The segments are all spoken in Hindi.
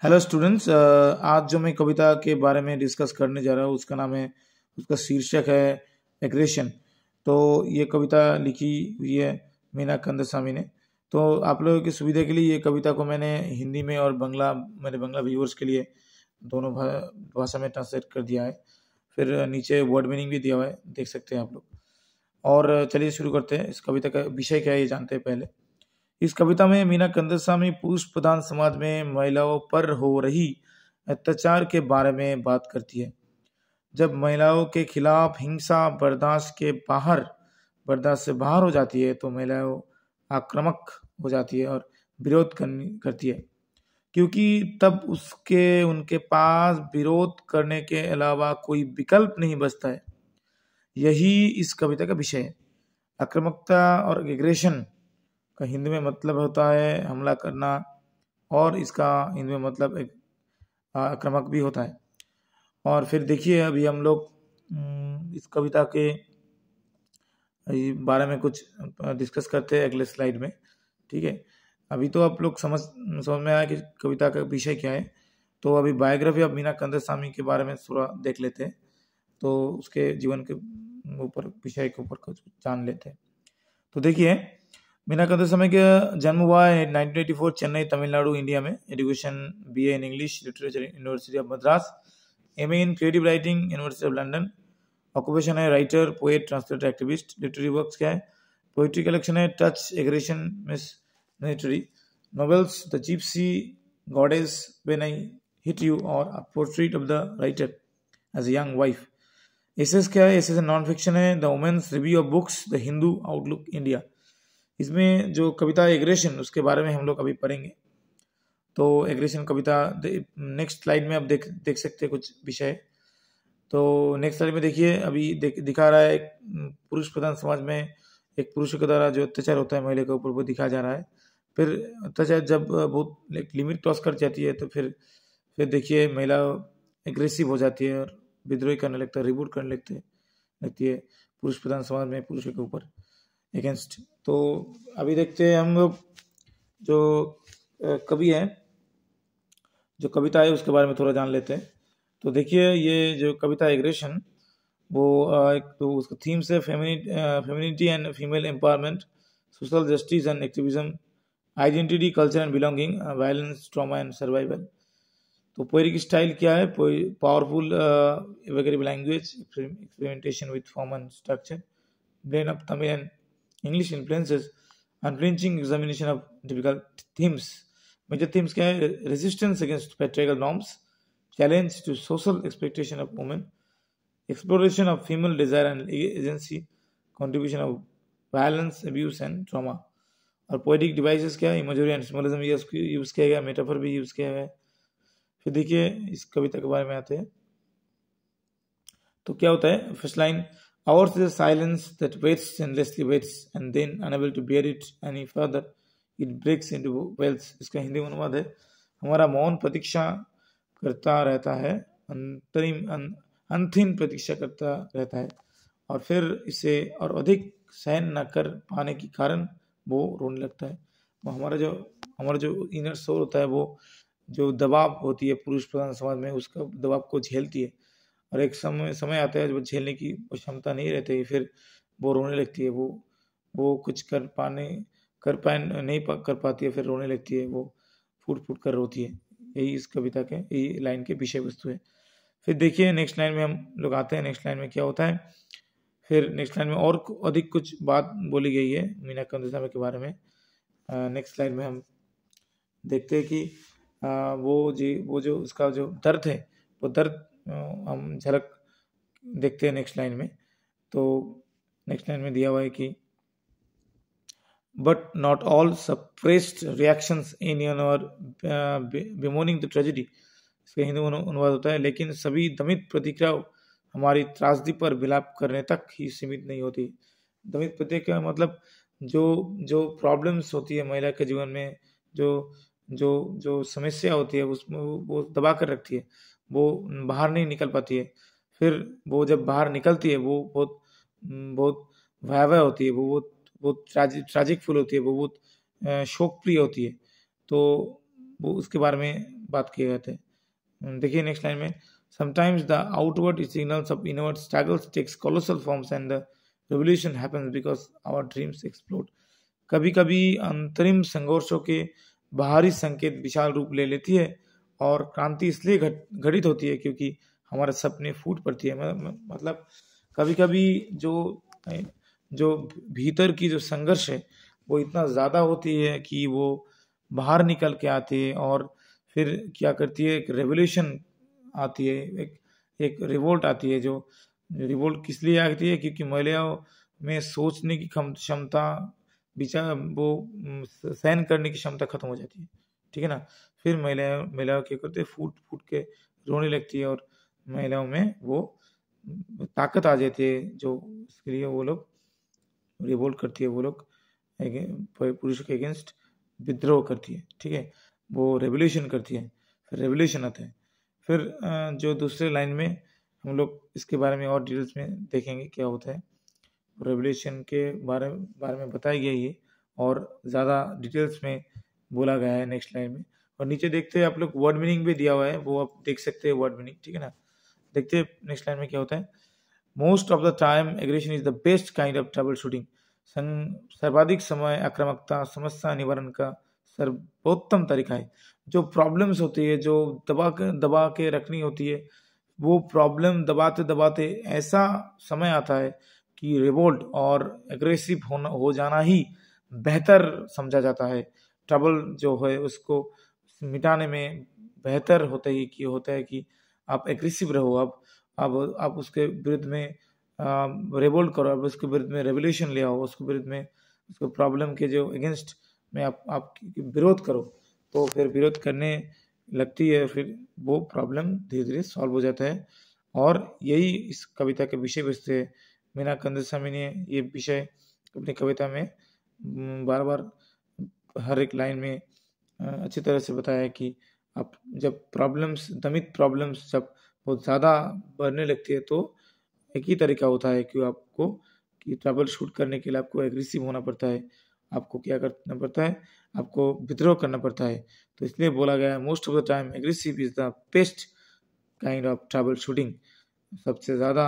हेलो स्टूडेंट्स, आज जो मैं कविता के बारे में डिस्कस करने जा रहा हूँ उसका शीर्षक है एग्रेशन। तो ये कविता लिखी हुई है मीना कंदसामी ने। तो आप लोगों की सुविधा के लिए ये कविता को मैंने हिंदी में और मेरे बंगला व्यूअर्स के लिए दोनों भाषा में ट्रांसलेट कर दिया है। फिर नीचे वर्ड मीनिंग भी दिया हुआ है, देख सकते हैं आप लोग। और चलिए शुरू करते हैं। इस कविता का विषय क्या है ये जानते हैं पहले। इस कविता में मीना कंदसामी पुरुष प्रधान समाज में महिलाओं पर हो रही अत्याचार के बारे में बात करती है। जब महिलाओं के खिलाफ हिंसा बर्दाश्त से बाहर हो जाती है तो महिलाओं आक्रामक हो जाती है और विरोध करती है, क्योंकि तब उनके पास विरोध करने के अलावा कोई विकल्प नहीं बचता है। यही इस कविता का विषय है। आक्रामकता और एग्रेशन का हिंदी में मतलब होता है हमला करना, और इसका हिंदी में मतलब एक आक्रामक भी होता है। और फिर देखिए अभी हम लोग इस कविता के बारे में कुछ डिस्कस करते हैं अगले स्लाइड में। ठीक है, अभी तो आप लोग समझ में आया कि कविता का विषय क्या है। तो अभी बायोग्राफी ऑफ मीना कंदसामी के बारे में थोड़ा देख लेते हैं, तो उसके जीवन के ऊपर विषय के ऊपर कुछ जान लेते हैं। तो देखिए, मीना कंदसामी का जन्म हुआ है 1984 चेन्नई तमिलनाडु इंडिया में। Education BA in English literature university of Madras, MA in creative writing university of London. Occupation है writer, poet, translator, activist. Literary works क्या है? पोइट्री कलेक्शन है touch, aggression, miss military. Novels the gypsy goddess, when I hit you, और portrait of the writer as a young wife. Essays क्या है? एसेस नॉन फिक्शन है the women's review of books, the Hindu, outlook India. इसमें जो कविता एग्रेशन उसके बारे में हम लोग अभी पढ़ेंगे। तो एग्रेशन कविता नेक्स्ट स्लाइड में आप देख सकते हैं कुछ विषय। तो नेक्स्ट स्लाइड में देखिए, अभी दिखा रहा है एक पुरुष प्रधान समाज में एक पुरुष के द्वारा जो अत्याचार होता है महिला के ऊपर वो दिखाया जा रहा है। फिर अत्याचार जब बहुत एक लिमिट क्रॉस कर जाती है तो फिर देखिए महिला एग्रेसिव हो जाती है और विद्रोह करने लगता है, रिबूट करने लगती है पुरुष प्रधान समाज में पुरुषों के ऊपर अगेंस्ट। तो अभी देखते हैं हम लोग जो कवि है, जो कविता है उसके बारे में थोड़ा जान लेते हैं। तो देखिए, ये जो कविता एग्रेशन वो एक तो उसका थीम्स है femininity and female empowerment, social justice and activism, identity, culture and belonging, violence, trauma and survival. तो पोएटिक स्टाइल क्या है? Powerful evocative language, experimentation with form and structure, blend of Tamil and English influences, unflinching examination of difficult themes. Major themes क्या है? Resistance against patriarchal norms, challenge to social expectation of women, exploration of female desire and agency, contribution of violence, abuse and trauma. और poetic devices क्या है? Imagery and symbolism यूज किया गया, मेटाफर भी यूज किया गया है। फिर देखिए इस कविता के बारे में आते हैं। तो क्या होता है? First line, ours is a silence that waits endlessly waits, and then unable to bear it any further, it breaks into wails. इसका हिंदी अनुवाद है, हमारा मौन प्रतीक्षा करता रहता है, अंतिम प्रतीक्षा करता रहता है, और फिर इसे और अधिक सहन न कर पाने के कारण वो रोने लगता है। वो हमारा जो इनर सोल होता है, वो जो दबाव होती है पुरुष प्रधान समाज में, उसका दबाव को झेलती है, और एक समय आता है जब झेलने की क्षमता नहीं रहती, फिर वो रोने लगती है। वो कुछ कर पाती है, फिर रोने लगती है, वो फूट कर रोती है। यही इस कविता के यही लाइन के विषय वस्तु है। फिर देखिए नेक्स्ट लाइन में हम लोग आते हैं। नेक्स्ट लाइन में क्या होता है? फिर नेक्स्ट लाइन में और अधिक कुछ बात बोली गई है मीना कंदसामी के बारे में। नेक्स्ट लाइन में हम देखते हैं कि वो जो उसका जो दर्द है, वो दर्द हम झलक देखते हैं नेक्स्ट लाइन में। तो नेक्स्ट लाइन में दिया हुआ है कि but not all suppressed reactions in your bemoaning the tragedy. इसका हिंदी अनुवाद होता है, लेकिन सभी दमित प्रतिक्रिया हमारी त्रासदी पर विलाप करने तक ही सीमित नहीं होती। दमित प्रतिक्रिया मतलब जो प्रॉब्लम्स होती है महिला के जीवन में, जो समस्या होती है उसमें वो दबा कर रखती है, वो बाहर नहीं निकल पाती है। फिर वो जब बाहर निकलती है वो बहुत भयावह होती है, वो बहुत ट्रैजिक फुल होती है, वो बहुत शोक प्रिय होती है। तो वो उसके बारे में बात किए गए थे। देखिए नेक्स्ट लाइन में, sometimes the outward signals of inward struggles takes colossal forms and the revolution happens because our dreams explode. कभी कभी अंतरिम संघर्षों के बाहरी संकेत विशाल रूप ले लेती है और क्रांति इसलिए घटित होती है क्योंकि हमारे सपने फूट पड़ती है। मतलब कभी कभी जो भीतर की जो संघर्ष है वो इतना ज़्यादा होती है कि वो बाहर निकल के आती है और फिर क्या करती है, एक रेवोल्यूशन आती है, एक रिवोल्ट आती है। जो रिवोल्ट किस लिए आती है, क्योंकि महिलाओं में सोचने की क्षमता, विचार, वो सहन करने की क्षमता खत्म हो जाती है, ठीक है ना। फिर महिलाओं क्या करते हैं, फूट फूट के रोने लगती है और महिलाओं में वो ताकत आ जाती है जो इसके लिए वो लोग रिवोल्ट करती है, वो लोग पुरुषों के अगेंस्ट विद्रोह करती है, ठीक है, वो रेवोल्यूशन करती है, फिर रेवोल्यूशन आता है। फिर जो दूसरे लाइन में हम लोग इसके बारे में और डिटेल्स में देखेंगे क्या होता है। रेवोल्यूशन के बारे में बताया गया ये और ज़्यादा डिटेल्स में बोला गया है नेक्स्ट लाइन में। और नीचे देखते हैं आप लोग, वर्ड मीनिंग भी दिया हुआ है, वो आप देख सकते हैं वर्ड मीनिंग, ठीक है ना। देखते हैं नेक्स्ट लाइन में क्या होता है। Most of the time aggression is the best kind of trouble shooting. सर्वाधिक समय आक्रामकता समस्या निवारण का सर्वोत्तम तरीका है। जो प्रॉब्लम्स होती है, जो दबा के रखनी होती है, वो प्रॉब्लम दबाते दबाते ऐसा समय आता है कि रिवोल्ट और एग्रेसिव हो जाना ही बेहतर समझा जाता है। ट्रबल जो है उसको मिटाने में बेहतर होता है कि आप एग्रेसिव रहो, आप उसके विरुद्ध में रिवोल्ट करो, अब उसके विरुद्ध में रेवोल्यूशन ले आओ, उसके विरुद्ध में उसको प्रॉब्लम के जो अगेंस्ट में आप विरोध करो, तो फिर विरोध करने लगती है, फिर वो प्रॉब्लम धीरे धीरे सॉल्व हो जाता है। और यही इस कविता के विषय वस्तु है। मीना कंदसामी ने ये विषय अपनी कविता में बार बार हर एक लाइन में अच्छी तरह से बताया है कि आप जब दमित प्रॉब्लम्स जब बहुत ज़्यादा बढ़ने लगती है तो एक ही तरीका होता है कि ट्रबल शूट करने के लिए आपको एग्रेसिव होना पड़ता है, आपको क्या करना पड़ता है, आपको विद्रोह करना पड़ता है। तो इसलिए बोला गया है, most of the time aggressive is the best kind of trouble shooting. सबसे ज़्यादा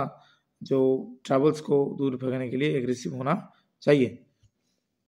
जो ट्रबल्स को दूर भगाने के लिए एग्रेसिव होना चाहिए।